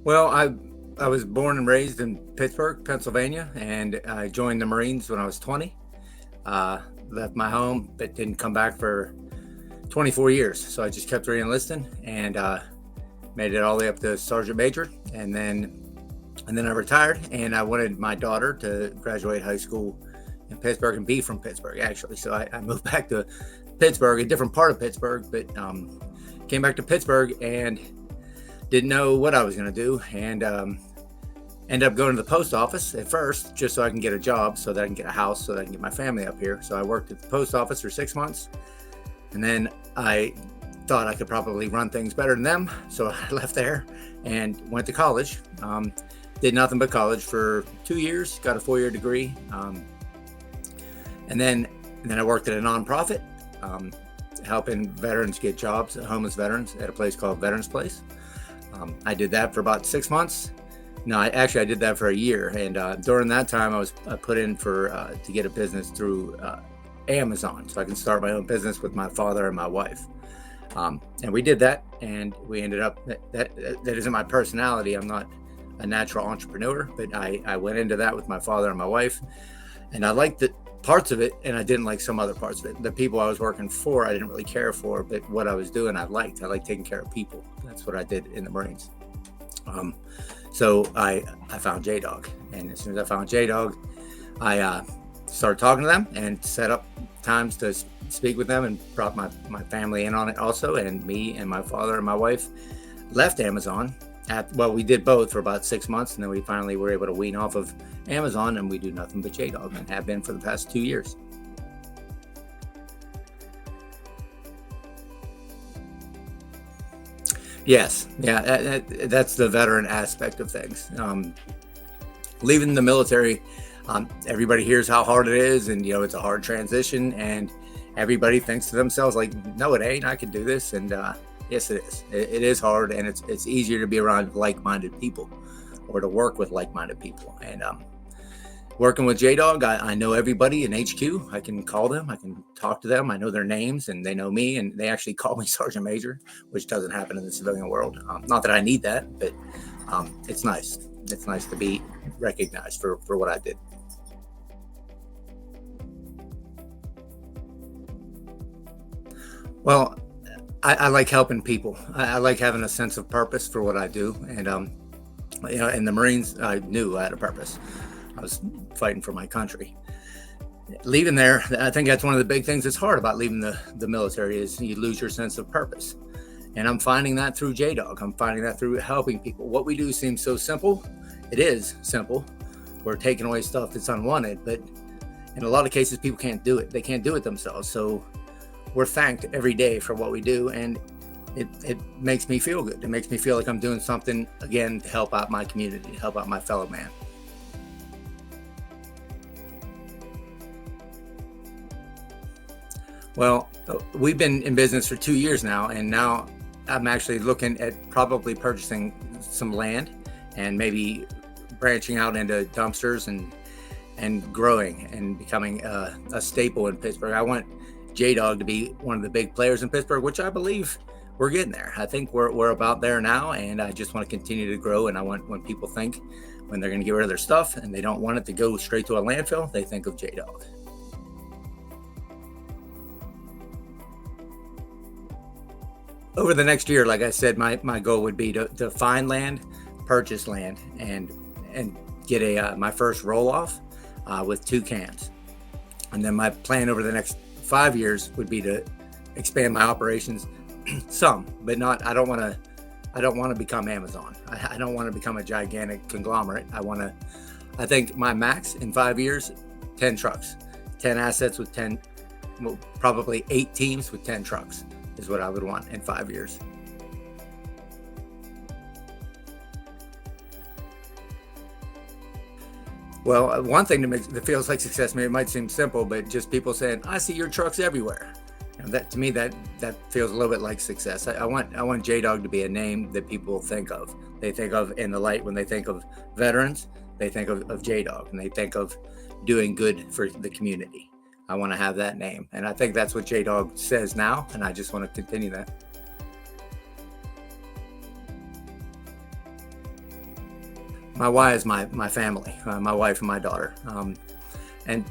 Well, I was born and raised in Pittsburgh, Pennsylvania, and I joined the Marines when I was 20. Uh, Left my home, but didn't come back for 24 years. So I just kept re-enlisting and made it all the way up to Sergeant Major, and then I retired. And I wanted my daughter to graduate high school in Pittsburgh and be from Pittsburgh, actually. So I moved back to Pittsburgh, a different part of Pittsburgh, but came back to Pittsburgh and didn't know what I was going to do, and ended up going to the post office at first just so I can get a job, so that I can get a house, so that I can get my family up here. So I worked at the post office for 6 months, and then I thought I could probably run things better than them, so I left there and went to college. Did nothing but college for 2 years, got a 4-year degree, and then I worked at a nonprofit, helping veterans get jobs, homeless veterans, at a place called Veterans Place. I did that for about 6 months. No, I did that for a year, and during that time, I put in for to get a business through Amazon, so I can start my own business with my father and my wife. And we did that, and we ended up that isn't my personality. I'm not a natural entrepreneur, but I went into that with my father and my wife, and I liked the parts of it, and I didn't like some other parts of it. The people I was working for, I didn't really care for, but what I was doing, I liked. I liked taking care of people. That's what I did in the Marines. So I found JDog, and as soon as I found JDog, I started talking to them and set up times to speak with them, and brought my family in on it also. And me and my father and my wife left Amazon. We did both for about 6 months, and then we finally were able to wean off of Amazon, and we do nothing but JDog, and have been for the past 2 years. Yes, yeah, that's the veteran aspect of things. Leaving the military, everybody hears how hard it is, and it's a hard transition, and everybody thinks to themselves like, "No, it ain't. I can do this." And yes, it is. It is hard, and it's easier to be around like-minded people, or to work with like-minded people. And working with JDog, I know everybody in HQ. I can call them. I can talk to them. I know their names, and they know me, and they actually call me Sergeant Major, which doesn't happen in the civilian world. Not that I need that, but it's nice. It's nice to be recognized for what I did. Well, I like helping people. I like having a sense of purpose for what I do, and in the Marines, I knew I had a purpose. I was fighting for my country. Leaving there, I think that's one of the big things that's hard about leaving the military, is you lose your sense of purpose. And I'm finding that through JDog. I'm finding that through helping people. What we do seems so simple. It is simple. We're taking away stuff that's unwanted, but in a lot of cases, people can't do it. They can't do it themselves. So we're thanked every day for what we do, and it makes me feel good. It makes me feel like I'm doing something, again, to help out my community, to help out my fellow man. Well, we've been in business for 2 years now, and now I'm actually looking at probably purchasing some land, and maybe branching out into dumpsters, and growing and becoming a staple in Pittsburgh. I want JDog to be one of the big players in Pittsburgh, which I believe we're getting there. I think we're about there now, and I just want to continue to grow. And I want, when people think, when they're going to get rid of their stuff and they don't want it to go straight to a landfill, they think of JDog. Over the next year, like I said, my goal would be to find land, purchase land, and get my first roll off with 2 cans. And then my plan over the next 5 years would be to expand my operations some, but not. I don't want to become Amazon. I don't want to become a gigantic conglomerate. I think my max in 5 years, 10 trucks, 10 assets with 10, well, probably 8 teams with 10 trucks is what I would want in 5 years. Well, one thing that feels like success, maybe it might seem simple, but just people saying, "I see your trucks everywhere." That, to me, that feels a little bit like success. I want JDog to be a name that people think of. They think of in the light when they think of veterans. They think of JDog, and they think of doing good for the community. I want to have that name, and I think that's what JDog says now, and I just want to continue that. My why is my family, my wife and my daughter, and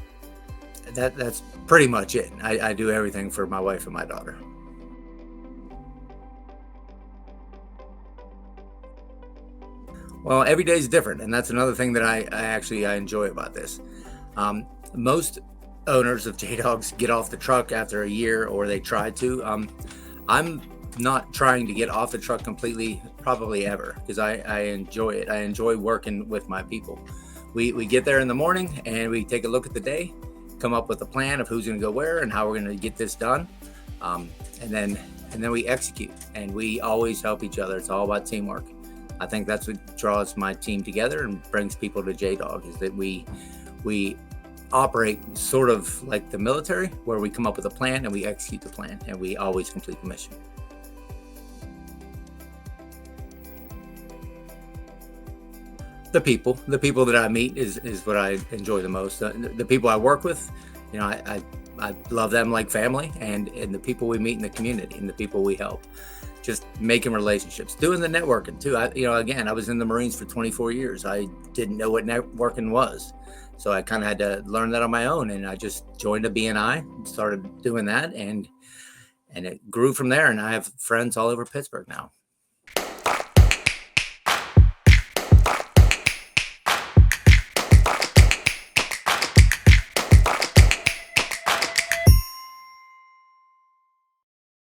that's pretty much it. I do everything for my wife and my daughter. Well, every day is different, and that's another thing that I enjoy about this. Most owners of JDogs get off the truck after a year, or they try to. I'm not trying to get off the truck completely, probably ever, because I enjoy it. I enjoy working with my people. We get there in the morning and we take a look at the day, come up with a plan of who's going to go where and how we're going to get this done, um, and then we execute. And we always help each other. It's all about teamwork. I think that's what draws my team together and brings people to JDog, is that we operate sort of like the military, where we come up with a plan and we execute the plan, and we always complete the mission. The people that I meet is what I enjoy the most. The people I work with, I love them like family, and the people we meet in the community and the people we help. Just making relationships, doing the networking too. Again, I was in the Marines for 24 years. I didn't know what networking was, so I kind of had to learn that on my own. And I just joined a BNI and started doing that, and it grew from there. And I have friends all over Pittsburgh now.